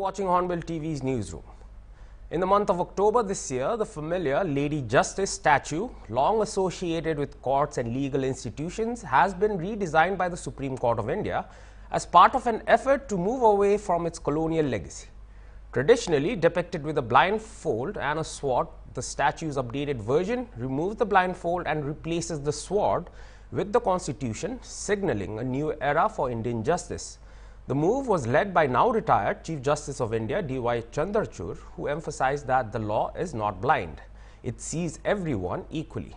watching Hornbill TV's newsroom. In the month of October this year, the familiar Lady Justice statue, long associated with courts and legal institutions, has been redesigned by the Supreme Court of India as part of an effort to move away from its colonial legacy. Traditionally depicted with a blindfold and a sword, the statue's updated version removes the blindfold and replaces the sword with the Constitution, signaling a new era for Indian justice. The move was led by now retired Chief Justice of India D.Y. Chandrachud, who emphasized that the law is not blind. It sees everyone equally.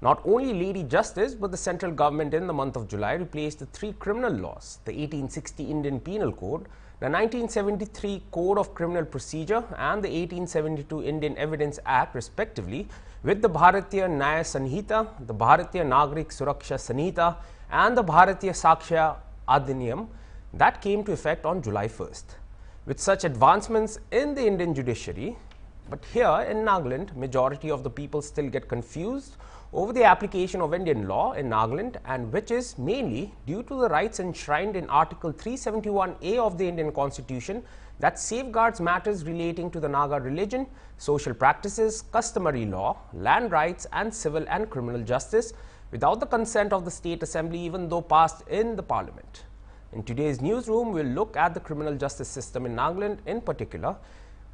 Not only Lady Justice, but the central government in the month of July replaced the three criminal laws, the 1860 Indian Penal Code, the 1973 Code of Criminal Procedure and the 1872 Indian Evidence Act respectively, with the Bharatiya Nyaya Sanhita, the Bharatiya Nagrik Suraksha Sanhita and the Bharatiya Sakshya Adhiniyam that came to effect on July 1st. With such advancements in the Indian judiciary, but here in Nagaland, majority of the people still get confused over the application of Indian law in Nagaland, and which is mainly due to the rights enshrined in Article 371A of the Indian Constitution that safeguards matters relating to the Naga religion, social practices, customary law, land rights and civil and criminal justice without the consent of the State Assembly, even though passed in the Parliament. In today's newsroom, we'll look at the criminal justice system in Nagaland in particular.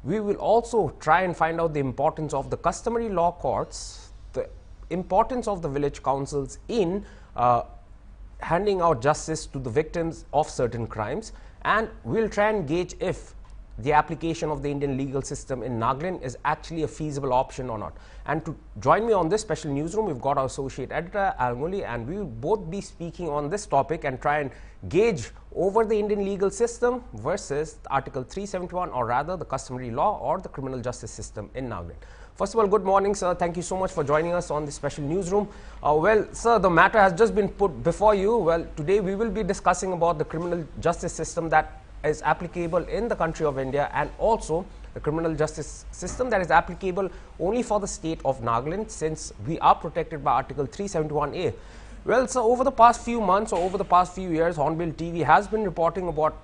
We will also try and find out the importance of the customary law courts, the importance of the village councils in handing out justice to the victims of certain crimes, and we'll try and gauge if the application of the Indian legal system in Nagaland is actually a feasible option or not. And to join me on this special newsroom, we've got our associate editor Almuli, and we will both be speaking on this topic and try and gauge over the Indian legal system versus Article 371, or rather the customary law or the criminal justice system in Nagaland. First of all, good morning, sir. Thank you so much for joining us on this special newsroom. Well, sir, the matter has just been put before you. Well, today we will be discussing about the criminal justice system that is applicable in the country of India, and also the criminal justice system that is applicable only for the state of Nagaland, since we are protected by Article 371A. Well, so over the past few months or over the past few years, Hornbill TV has been reporting about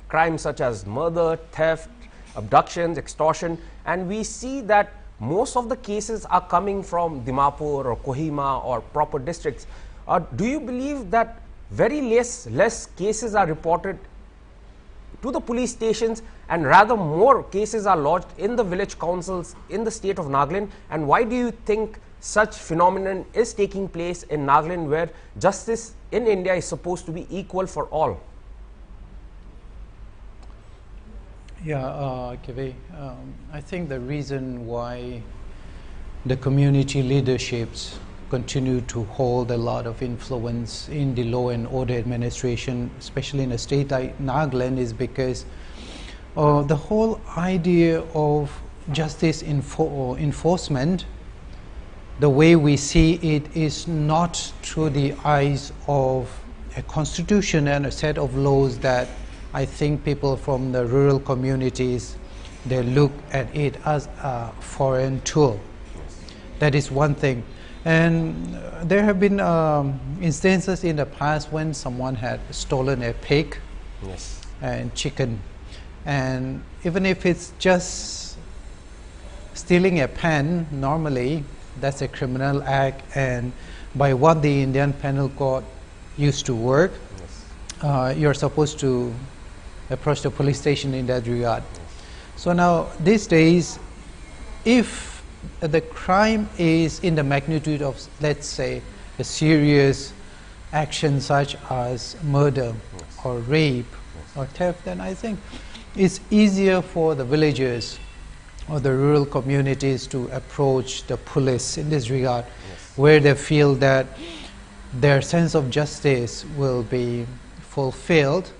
crimes such as murder, theft, abductions, extortion, and we see that most of the cases are coming from Dimapur or Kohima or proper districts. Do you believe that very less cases are reported to the police stations and rather more cases are lodged in the village councils in the state of Nagaland? And why do you think such phenomenon is taking place in Nagaland, where justice in India is supposed to be equal for all? Yeah, Kevin, I think the reason why the community leaderships continue to hold a lot of influence in the law and order administration, especially in a state like Nagaland, is because the whole idea of justice enforcement, the way we see it, is not through the eyes of a constitution and a set of laws that I think people from the rural communities, they look at it as a foreign tool. That is one thing. And there have been instances in the past when someone had stolen a pig and chicken. And even if it's just stealing a pen, normally that's a criminal act. And by what the Indian Penal Code used to work, you're supposed to approach the police station in that regard. So now, these days, if the crime is in the magnitude of, let's say, a serious action such as murder or rape or theft, then I think it's easier for the villagers or the rural communities to approach the police in this regard, where they feel that their sense of justice will be fulfilled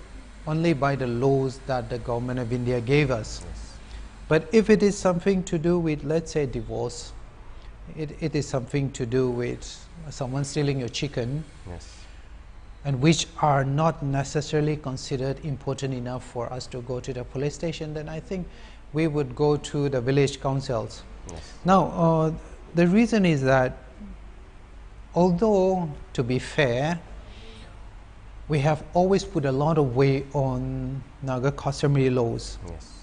only by the laws that the government of India gave us. But if it is something to do with, let's say, divorce, it is something to do with someone stealing your chicken, and which are not necessarily considered important enough for us to go to the police station, then I think we would go to the village councils. Now, the reason is that, although, to be fair, we have always put a lot of weight on Naga customary laws. Yes.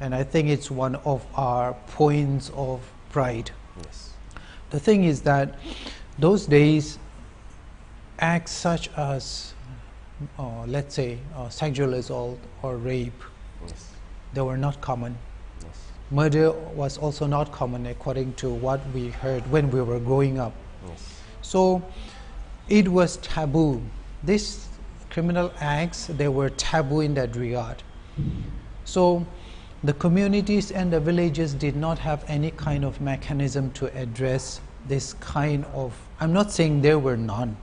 And I think it's one of our points of pride. Yes. The thing is that those days, acts such as, let's say, sexual assault or rape, Yes. they were not common. Yes. Murder was also not common according to what we heard when we were growing up. Yes. So it was taboo. These criminal acts, they were taboo in that regard. So the communities and the villages did not have any kind of mechanism to address this kind of, I'm not saying there were none,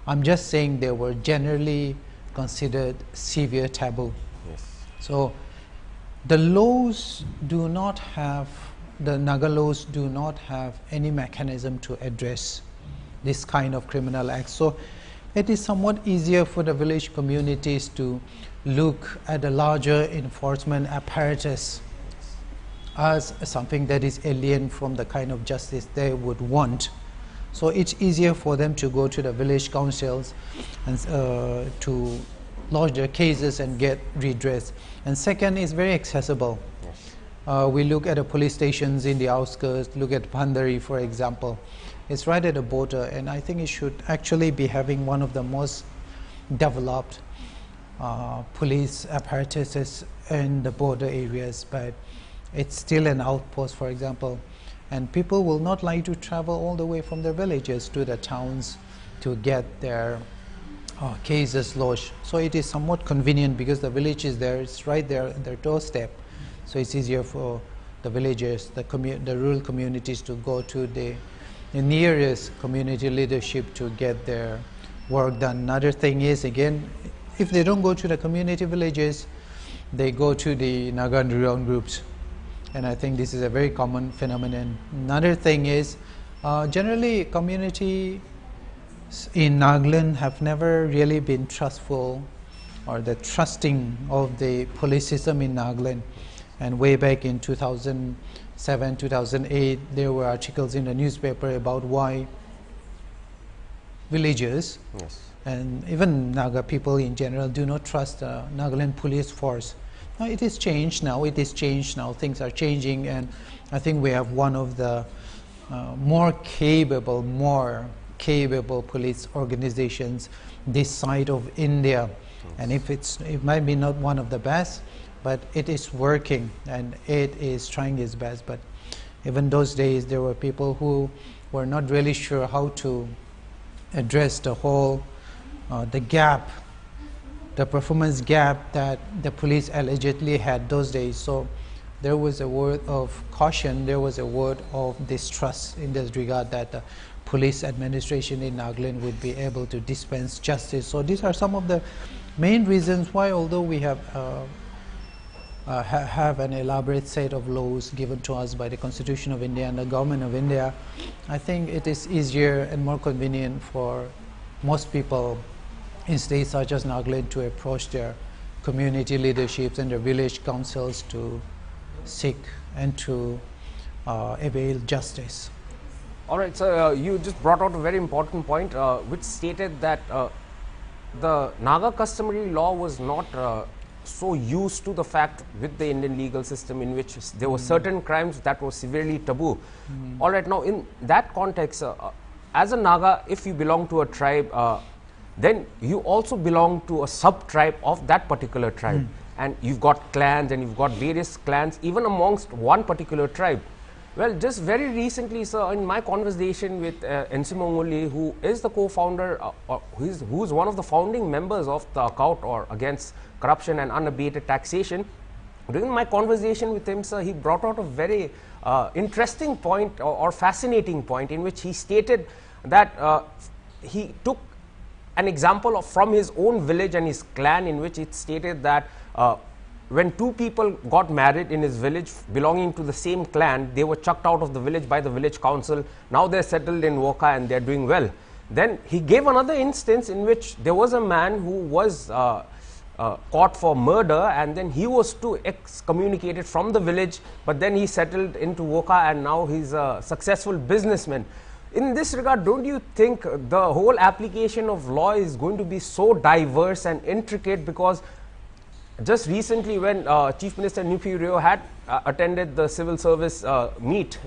I'm just saying they were generally considered severe taboo. Yes. So the laws do not have, the Naga laws do not have any mechanism to address this kind of criminal acts. So it is somewhat easier for the village communities to look at a larger enforcement apparatus as something that is alien from the kind of justice they would want. So it's easier for them to go to the village councils and to lodge their cases and get redress. And second, is very accessible. Yes. We look at the police stations in the outskirts, look at Pandari, for example. It's right at the border, and I think it should actually be having one of the most developed police apparatuses in the border areas, but it's still an outpost, for example. And people will not like to travel all the way from their villages to the towns to get their cases lodged. So it is somewhat convenient because the village is there, it's right there at their doorstep. So it's easier for the villagers, the rural communities to go to the nearest community leadership to get their work done. Another thing is, again, if they don't go to the community villages, they go to the Naga underground groups. And I think this is a very common phenomenon. Another thing is, generally community in Nagaland have never really been trustful or the trusting of the police system in Nagaland. And way back in 2007, 2008, there were articles in the newspaper about why villagers Yes. and even Naga people in general do not trust the Nagaland police force. Now it is changed now, things are changing, and I think we have one of the more capable police organizations this side of India. Yes. And it might be not one of the best, but it is working and it is trying its best. But even those days there were people who were not really sure how to address the whole the performance gap that the police allegedly had those days. So there was a word of caution, there was a word of distrust in this regard that the police administration in Nagaland would be able to dispense justice. So these are some of the main reasons why, although we have an elaborate set of laws given to us by the Constitution of India and the Government of India, I think it is easier and more convenient for most people in states such as Nagaland to approach their community leaderships and their village councils to seek and to avail justice. All right, so you just brought out a very important point, which stated that the Naga customary law was not so used to the fact with the Indian legal system in which there were certain crimes that were severely taboo. All right, now in that context, as a Naga, if you belong to a tribe, then you also belong to a sub-tribe of that particular tribe. And you've got clans and you've got various clans even amongst one particular tribe. Well, just very recently, sir, in my conversation with Nsimonguli, who is the co-founder, who is one of the founding members of the Account or Against Corruption and Unabated Taxation, during my conversation with him, sir, he brought out a very interesting point or fascinating point in which he stated that he took an example from his own village and his clan, in which it stated that when two people got married in his village belonging to the same clan, they were chucked out of the village by the village council. Now they're settled in Woka and they're doing well. Then he gave another instance in which there was a man who was caught for murder, and then he was to excommunicated from the village, but then he settled into Woka and now he's a successful businessman. In this regard, don't you think the whole application of law is going to be so diverse and intricate, because Just recently, when Chief Minister Nupi Rio had attended the civil service meet,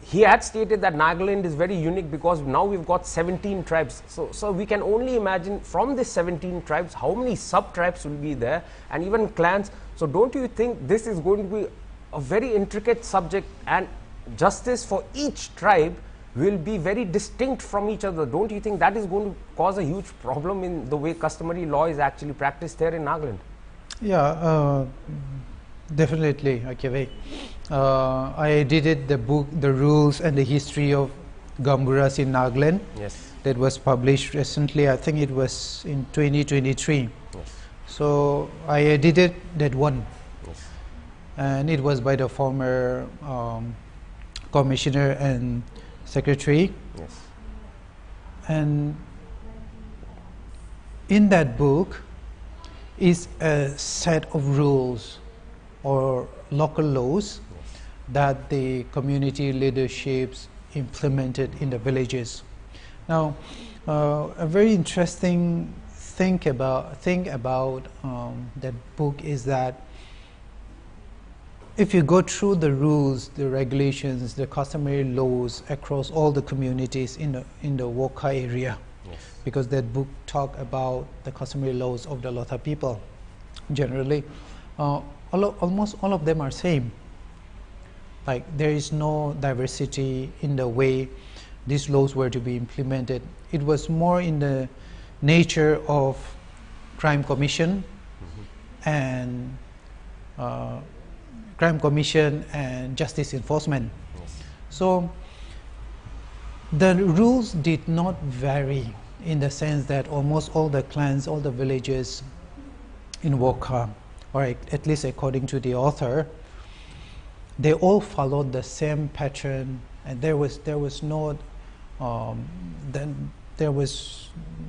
he had stated that Nagaland is very unique because now we've got 17 tribes. So we can only imagine from this 17 tribes, how many sub-tribes will be there and even clans. So don't you think this is going to be a very intricate subject, and justice for each tribe will be very distinct from each other? Don't you think that is going to cause a huge problem in the way customary law is actually practiced here in Nagaland? Yeah, definitely, okay. I edited the book, The Rules and the History of Gamburas in Nagaland. Yes. That was published recently. I think it was in 2023. Yes. So I edited that one. Yes. And it was by the former commissioner and secretary. Yes. And in that book is a set of rules or local laws that the community leaderships implemented in the villages. Now, a very interesting thing about that book is that if you go through the rules, the regulations, the customary laws across all the communities in the Wokha area, Yes. because that book talk about the customary laws of the Lotha people, generally, almost all of them are same. Like there is no diversity in the way these laws were to be implemented. It was more in the nature of crime commission and justice enforcement. Yes. So the rules did not vary in the sense that almost all the clans, all the villages in Wokha, or at least according to the author, they all followed the same pattern, and there was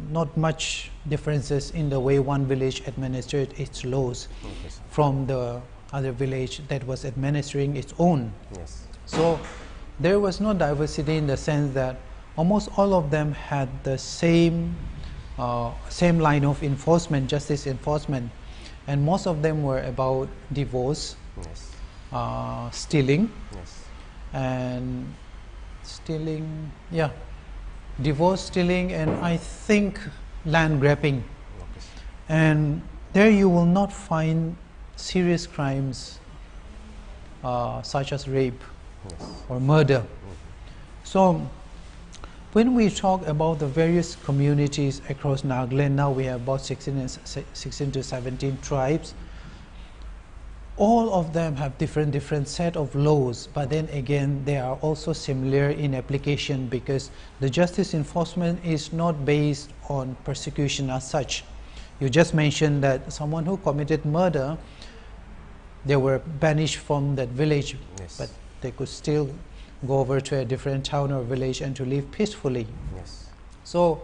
not much differences in the way one village administered its laws from the other village that was administering its own. Yes. So there was no diversity in the sense that almost all of them had the same line of enforcement, justice enforcement, and most of them were about divorce, Yes. Stealing, Yes. and divorce, stealing, and I think land grabbing. Okay. And there you will not find serious crimes such as rape Yes. or murder. So when we talk about the various communities across Nagaland, now we have about 16 to 17 tribes. All of them have different set of laws, but then again they are also similar in application, because the justice enforcement is not based on persecution as such. You just mentioned that someone who committed murder, they were banished from that village, Yes. but they could still go over to a different town or village and to live peacefully. Yes. So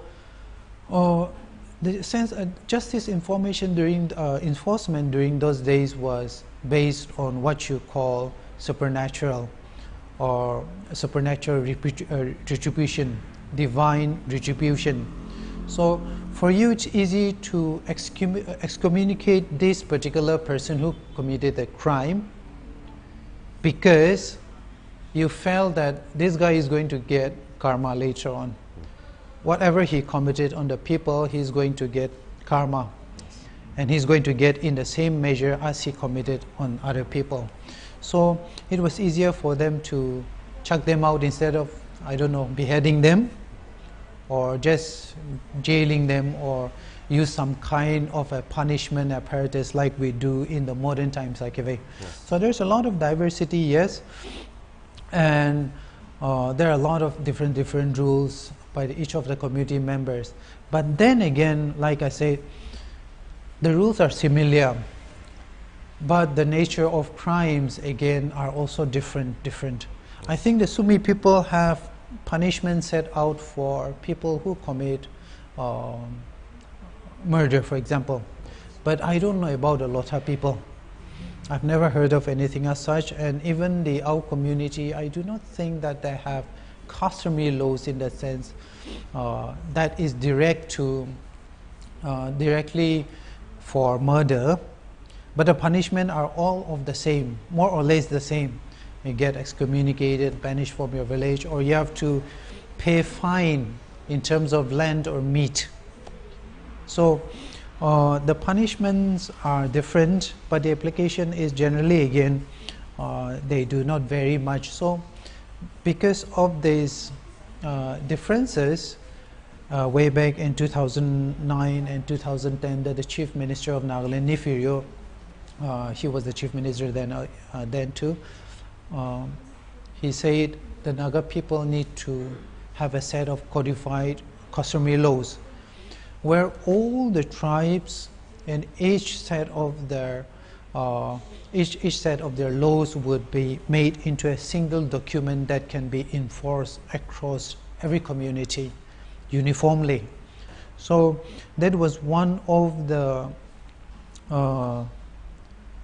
the sense justice information during enforcement during those days was based on what you call supernatural or supernatural retribution, divine retribution. So for you it's easy to excommunicate this particular person who committed a crime because you felt that this guy is going to get karma later on. Whatever he committed on the people, he's going to get karma. And he's going to get in the same measure as he committed on other people. So it was easier for them to chuck them out instead of, I don't know, beheading them or just jailing them or use some kind of a punishment apparatus like we do in the modern times. Yes. So there's a lot of diversity, yes, and there are a lot of different rules by each of the community members. But then again, like I said, the rules are similar, but the nature of crimes again are also different. I think the Sumi people have punishment set out for people who commit murder, for example, but I don't know about the Lotha people. I've never heard of anything as such, and even the Au community, I do not think that they have customary laws in that sense that is directly for murder, But the punishment are all of the same, more or less the same. You get excommunicated, banished from your village, or you have to pay fine in terms of land or meat. So the punishments are different, but the application is generally, again, they do not vary much. So because of these differences, way back in 2009 and 2010, that the Chief Minister of Nagaland, Nifirio, he was the Chief Minister then too, he said the Naga people need to have a set of codified customary laws where all the tribes and each set of their laws would be made into a single document that can be enforced across every community uniformly. So that was one of the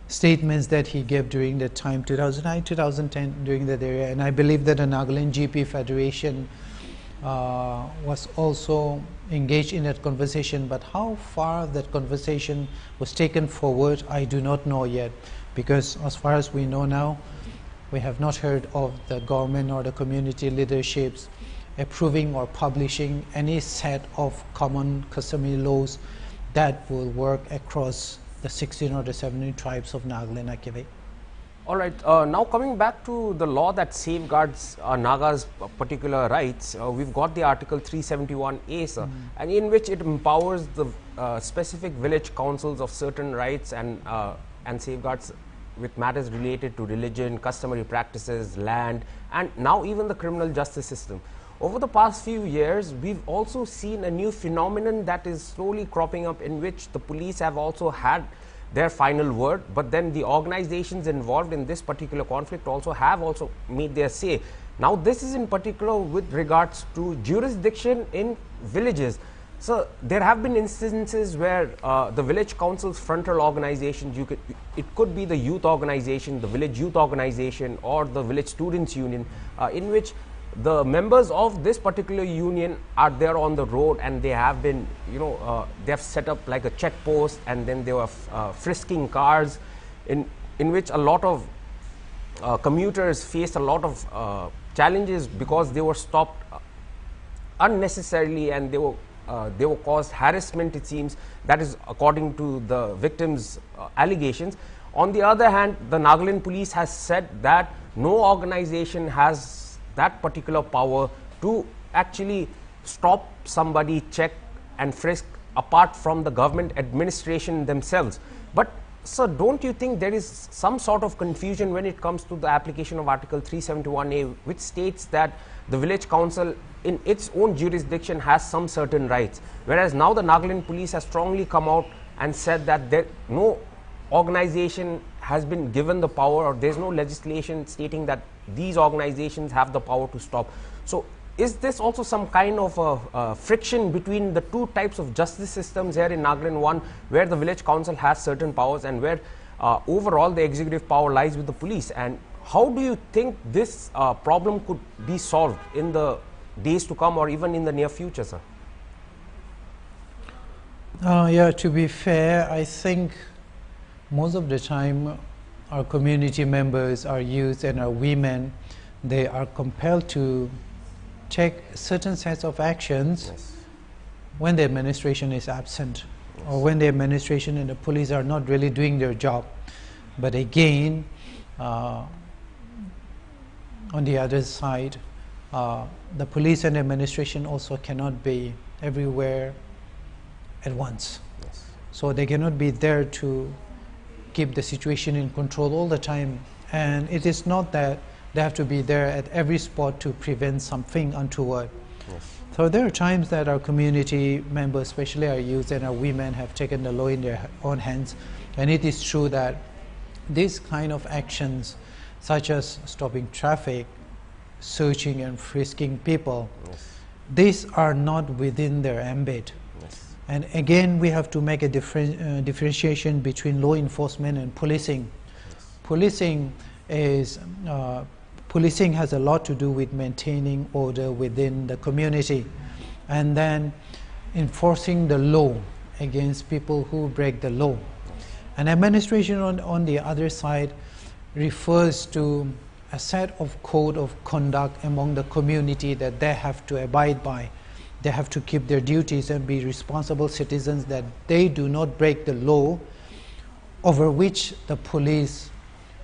statements that he gave during the time 2009, 2010, during that area. And I believe that the Nagaland GP Federation was also engaged in that conversation, but how far that conversation was taken forward, I do not know yet, because as far as we know now, we have not heard of the government or the community leaderships approving or publishing any set of common customary laws that will work across the 16 or the 17 tribes of Nagaland. All right, now coming back to the law that safeguards Naga's particular rights, we've got the Article 371A, sir, and in which it empowers the specific village councils of certain rights and safeguards with matters related to religion, customary practices, land, and now even the criminal justice system. Over the past few years, we've also seen a new phenomenon that is slowly cropping up, in which the police have also had their final word, but then the organizations involved in this particular conflict have made their say. Now this is in particular with regards to jurisdiction in villages. So there have been instances where the village council's frontal organizations, it could be the youth organization, the village youth organization, or the village students union, in which the members of this particular union are there on the road, and they have been, they have set up like a check post, and then they were frisking cars, in which a lot of commuters faced a lot of challenges because they were stopped unnecessarily, and they were caused harassment, it seems. That is according to the victims' allegations. On the other hand, the Nagaland police has said that no organization has that particular power to actually stop somebody, check and frisk, apart from the government administration themselves. But sir, don't you think there is some sort of confusion when it comes to the application of Article 371A, which states that the village council in its own jurisdiction has some certain rights, whereas now the Nagaland police has strongly come out and said that no organization has been given the power, or there is no legislation stating that these organizations have the power to stop. So is this also some kind of a friction between the two types of justice systems here in Nagaland, one where the village council has certain powers and where overall the executive power lies with the police? And how do you think this problem could be solved in the days to come, or even in the near future, sir? Yeah, to be fair, I think most of the time our community members, our youth and our women, they are compelled to take certain sets of actions when the administration is absent, or when the administration and the police are not really doing their job. But again, on the other side, the police and administration also cannot be everywhere at once. So they cannot be there to keep the situation in control all the time, and it is not that they have to be there at every spot to prevent something untoward. So there are times that our community members, especially our youth and our women, have taken the law in their own hands, and it is true that these kind of actions, such as stopping traffic, searching and frisking people, these are not within their ambit. And again, we have to make a differentiation between law enforcement and policing. Policing has a lot to do with maintaining order within the community, and then enforcing the law against people who break the law. And administration on the other side refers to a set of code of conduct among the community that they have to abide by. They have to keep their duties and be responsible citizens, that they do not break the law over which the police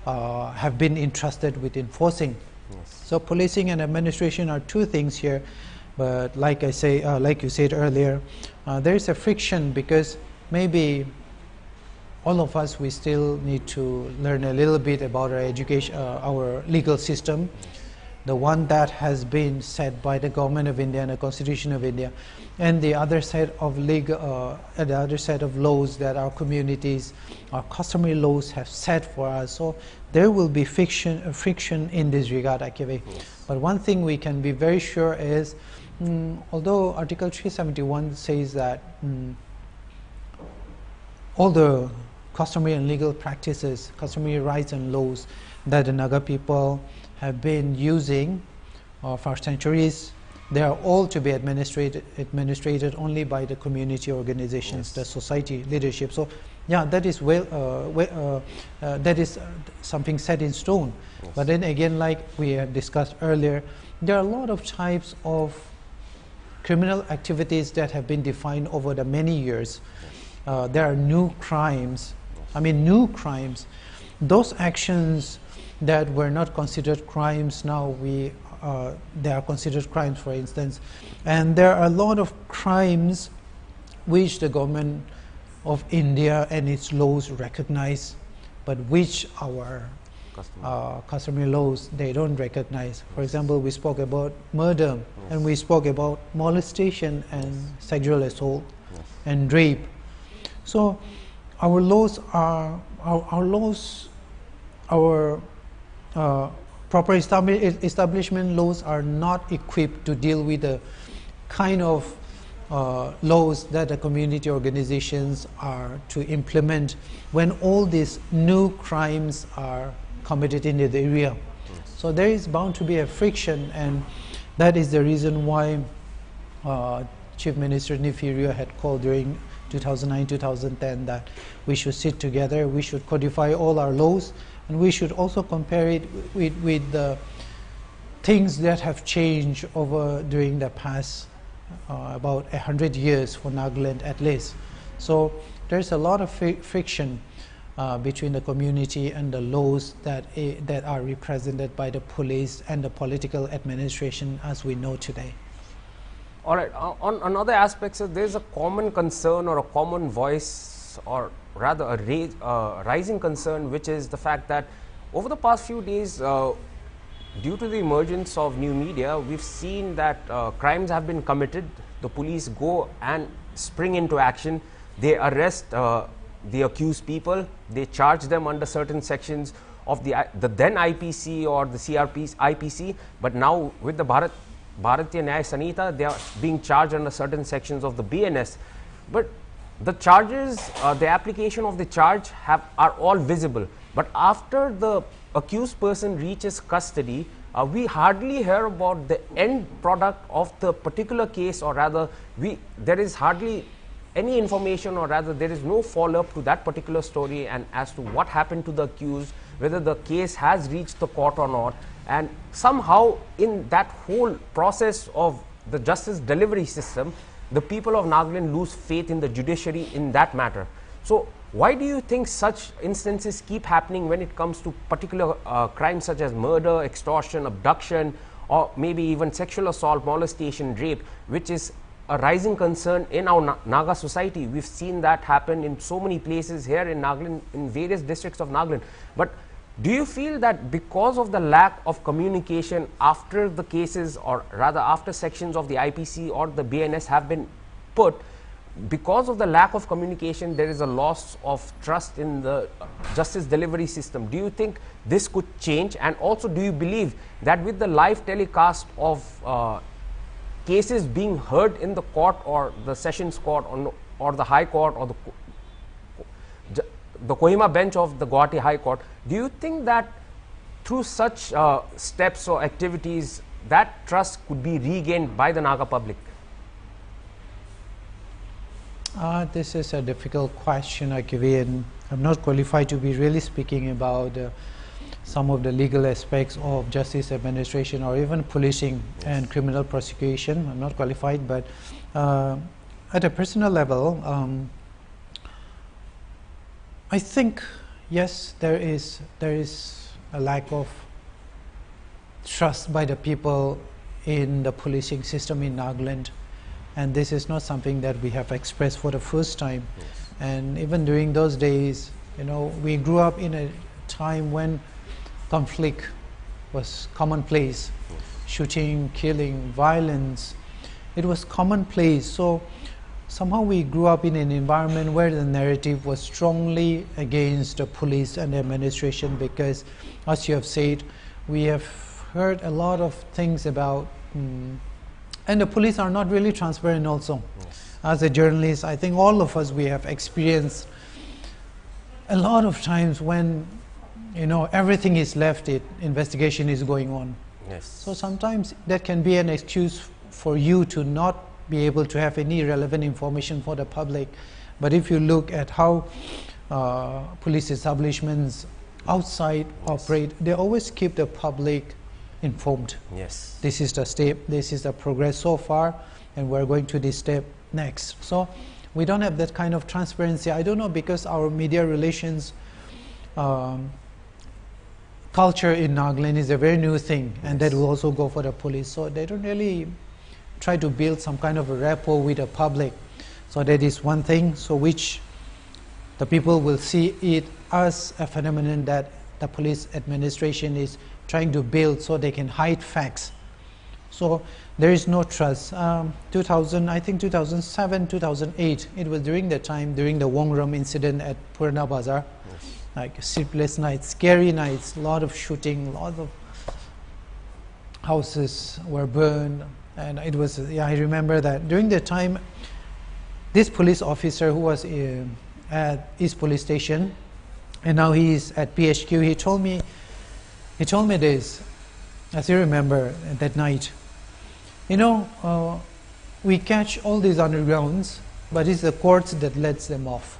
have been entrusted with enforcing. Yes. So policing and administration are two things here, but like I say, like you said earlier, there is a friction because maybe all of us, we still need to learn a little bit about our education, our legal system, the one that has been set by the government of India and the Constitution of India, and the other set of legal, the other set of laws that our communities, our customary laws have set for us. So there will be friction in this regard, actually. Yes. But one thing we can be very sure is, although Article 371 says that all the customary and legal practices, customary rights and laws that the Naga people have been using for centuries, they are all to be administrated only by the community organizations, the society leadership. So, yeah, that is that is something set in stone. Yes. But then again, like we have discussed earlier, there are a lot of types of criminal activities that have been defined over the many years. There are new crimes. I mean, new crimes. Those actions that were not considered crimes, now they are considered crimes, for instance. And there are a lot of crimes which the government of India and its laws recognize, but which our customary laws, they don't recognize. For example, we spoke about murder, and we spoke about molestation and sexual assault and rape. So our laws are, our proper establishment laws are not equipped to deal with the kind of laws that the community organizations are to implement when all these new crimes are committed in the area. So there is bound to be a friction, and that is the reason why Chief Minister Nifirio had called during 2009-2010 that we should sit together, we should codify all our laws, and we should also compare it with the things that have changed over during the past about 100 years for Nagaland at least. So there's a lot of friction between the community and the laws that are represented by the police and the political administration as we know today. All right, on another aspect, so there's a common concern or a common voice, or rather a rising concern, which is the fact that over the past few days, due to the emergence of new media, we've seen that crimes have been committed. The police go and spring into action. They arrest the accused people. They charge them under certain sections of the then IPC or the IPC. But now with the Bharatiya Nyaya Sanhita, they are being charged under certain sections of the BNS. But the charges, the application of the charge are all visible. But after the accused person reaches custody, we hardly hear about the end product of the particular case, or rather there is hardly any information, or rather there is no follow-up to that particular story and as to what happened to the accused, whether the case has reached the court or not. And somehow in that whole process of the justice delivery system, the people of Nagaland lose faith in the judiciary in that matter. So why do you think such instances keep happening when it comes to particular crimes such as murder, extortion, abduction, or maybe even sexual assault, molestation, rape, which is a rising concern in our Naga society? We've seen that happen in so many places here in Nagaland, in various districts of Nagaland. But do you feel that because of the lack of communication after the cases, or rather after sections of the IPC or the BNS have been put, because of the lack of communication, there is a loss of trust in the justice delivery system? Do you think this could change? And also, do you believe that with the live telecast of cases being heard in the court or the sessions court or the high court or the Kohima bench of the Guwahati High Court, do you think that through such steps or activities that trust could be regained by the Naga public? This is a difficult question, Akivi, and I'm not qualified to be really speaking about some of the legal aspects of justice administration or even policing and criminal prosecution. I'm not qualified, but at a personal level, I think yes, there is a lack of trust by the people in the policing system in Nagaland, and this is not something that we have expressed for the first time. Yes. And even during those days, we grew up in a time when conflict was commonplace. Yes. Shooting, killing, violence, it was commonplace. So somehow we grew up in an environment where the narrative was strongly against the police and the administration, because, as you have said, we have heard a lot of things about, and the police are not really transparent also. Yes. As a journalist, I think all of us, we have experienced a lot of times when everything is left, investigation is going on. Yes. So sometimes that can be an excuse for you to not be able to have any relevant information for the public. But if you look at how police establishments outside operate, they always keep the public informed. Yes. This is the step, this is the progress so far, and we're going to this step next. So we don't have that kind of transparency. I don't know, because our media relations culture in Nagaland is a very new thing, and that will also go for the police. So they don't really try to build some kind of a rapport with the public. So that is one thing, so which the people will see it as a phenomenon that the police administration is trying to build so they can hide facts. So there is no trust. I think 2007, 2008, it was during the time, during the Wongram incident at Purna Bazaar. Yes. Like sleepless nights, scary nights, a lot of shooting, a lot of houses were burned. And it was, I remember that during the time, this police officer who was at East Police Station, and now he is at PHQ, he told me this, as you remember, that night. We catch all these undergrounds, but it's the courts that lets them off.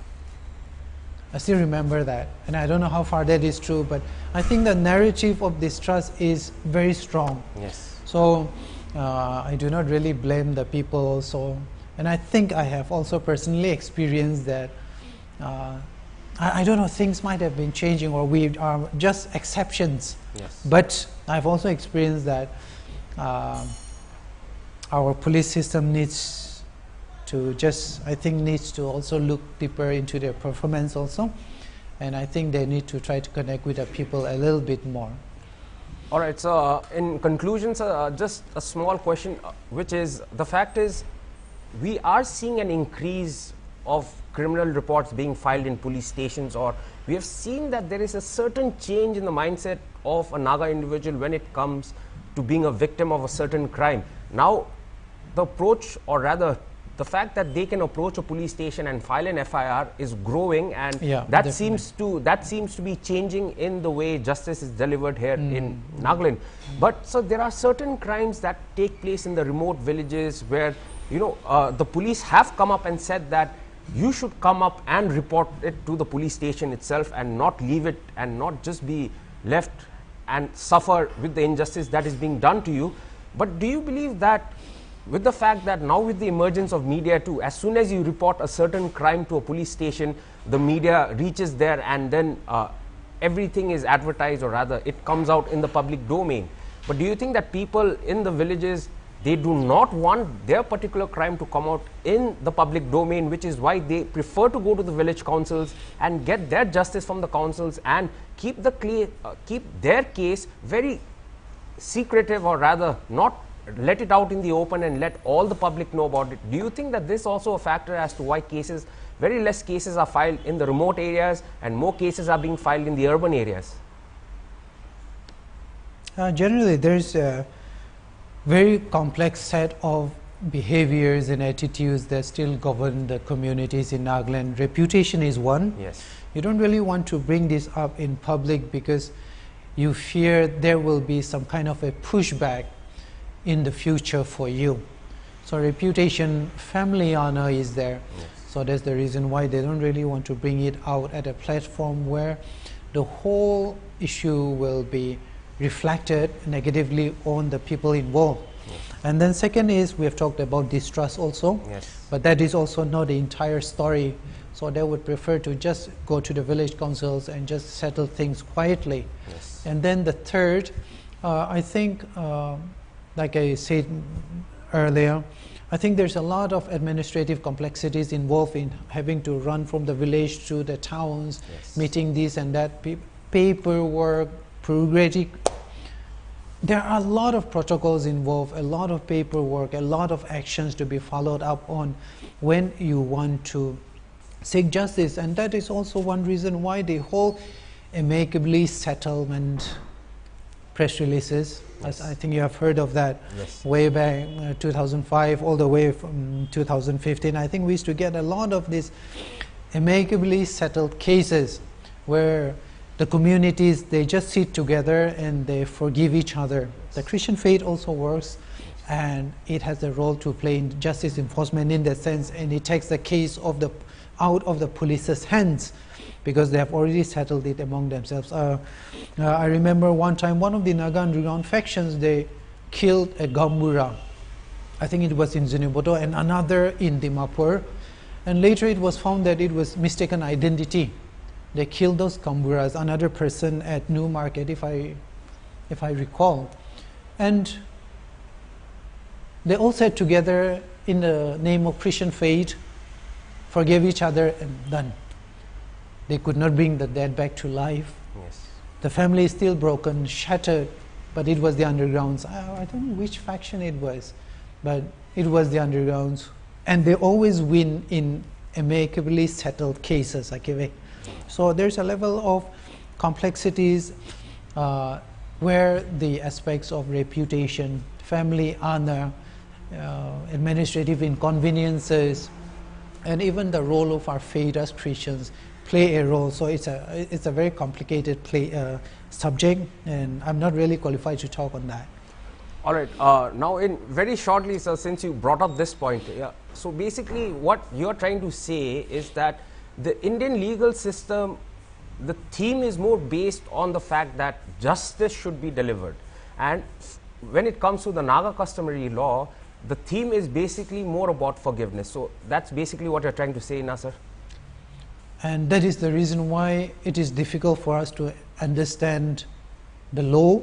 I still remember that, and I don't know how far that is true, but I think the narrative of distrust is very strong. Yes. So I do not really blame the people also, and I think I have also personally experienced that. I don't know, things might have been changing, or we are just exceptions. Yes. But I've also experienced that our police system needs to needs to also look deeper into their performance also, and I think they need to try to connect with the people a little bit more. All right, so in conclusion, sir, just a small question, which is, the fact is, we are seeing an increase of criminal reports being filed in police stations, or we have seen that there is a certain change in the mindset of a Naga individual when it comes to being a victim of a certain crime. Now, the approach, or rather, the fact that they can approach a police station and file an FIR is growing, and that seems to be changing in the way justice is delivered here in Nagaland. But so there are certain crimes that take place in the remote villages where the police have come up and said that you should come up and report it to the police station itself and not leave it and not just be left and suffer with the injustice that is being done to you. But do you believe that, with the fact that now with the emergence of media too, as soon as you report a certain crime to a police station, the media reaches there, and then everything is advertised, or rather it comes out in the public domain. But do you think that people in the villages, they do not want their particular crime to come out in the public domain, which is why they prefer to go to the village councils and get their justice from the councils and keep their case very secretive, or rather not let it out in the open and let all the public know about it? Do you think that this is also a factor as to why very less cases are filed in the remote areas and more cases are being filed in the urban areas? Generally, there's a very complex set of behaviors and attitudes that still govern the communities in Nagaland. Reputation is one. Yes. You don't really want to bring this up in public because you fear there will be some kind of a pushback in the future for you. So reputation, family honor is there. Yes. So that's the reason why they don't really want to bring it out at a platform where the whole issue will be reflected negatively on the people involved. Yes. And then second is, we have talked about distrust also, Yes. but that is also not the entire story. So they would prefer to just go to the village councils and just settle things quietly. Yes. And then the third, I think, like I said earlier, I think there's a lot of administrative complexities involved in having to run from the village to the towns, Yes. meeting this and that, paperwork, bureaucratic. There are a lot of protocols involved, a lot of paperwork, a lot of actions to be followed up on when you want to seek justice. And that is also one reason why the whole amicably settlement press releases, Yes. I think you have heard of that, Yes. way back 2005 all the way from 2015. I think we used to get a lot of these amicably settled cases where the communities, they just sit together and they forgive each other. The Christian faith also works, and it has a role to play in justice enforcement in that sense, and it takes the case of the out of the police's hands because they have already settled it among themselves. I remember one time one of the Naga underground factions, they killed a Gambura. I think it was in Zuniboto, and another in Dimapur, and later it was found that it was mistaken identity. They killed those Gamburas, another person at New Market, if I recall. And they all sat together in the name of Christian faith, forgave each other, and done. They could not bring the dead back to life. Yes. The family is still broken, shattered, but it was the undergrounds. I don't know which faction it was, but it was the undergrounds. And they always win in amicably settled cases. So there's a level of complexities where the aspects of reputation, family honor, administrative inconveniences, and even the role of our faith as Christians play a role. So it's a very complicated subject, and I'm not really qualified to talk on that. All right. Now, in very shortly, sir, since you brought up this point, so basically what you're trying to say is that the Indian legal system, the theme is more based on the fact that justice should be delivered. And when it comes to the Naga customary law, the theme is basically more about forgiveness. So that's basically what you're trying to say, Nasser. And that is the reason why it is difficult for us to understand the law,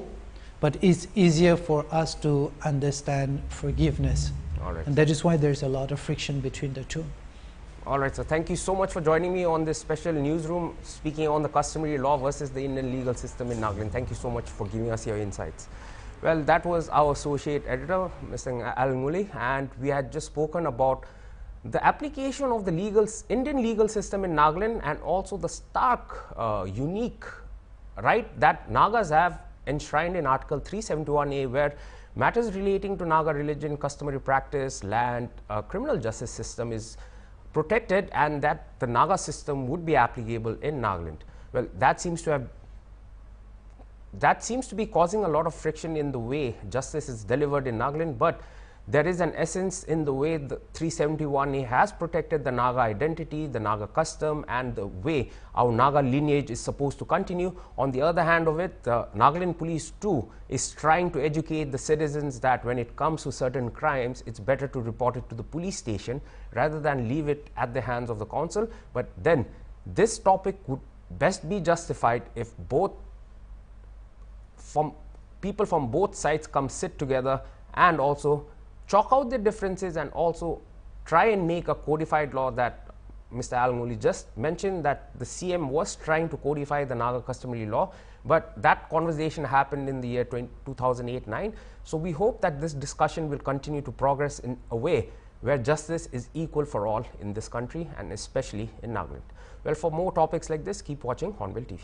but it's easier for us to understand forgiveness. All right. And that is why there's a lot of friction between the two. All right, so thank you so much for joining me on this special newsroom, speaking on the customary law versus the Indian legal system in Nagaland. Thank you so much for giving us your insights. Well, that was our associate editor, Mr. Al-Nguli, and we had just spoken about the application of the Indian legal system in Nagaland, and also the stark, unique right that Nagas have enshrined in Article 371A, where matters relating to Naga religion, customary practice, land, criminal justice system is protected, and that the Naga system would be applicable in Nagaland. Well, that seems to be causing a lot of friction in the way justice is delivered in Nagaland, but there is an essence in the way the 371A has protected the Naga identity, the Naga custom, and the way our Naga lineage is supposed to continue. On the other hand of it, the Nagaland police too is trying to educate the citizens that when it comes to certain crimes, it's better to report it to the police station rather than leave it at the hands of the council. But then this topic would best be justified if people from both sides come sit together and also chalk out the differences, and also try and make a codified law that Mr. Al-Nguli just mentioned, that the CM was trying to codify the Naga customary law, but that conversation happened in the year 2008-9. So we hope that this discussion will continue to progress in a way where justice is equal for all in this country, and especially in Nagaland. Well, for more topics like this, keep watching Hornbilltv.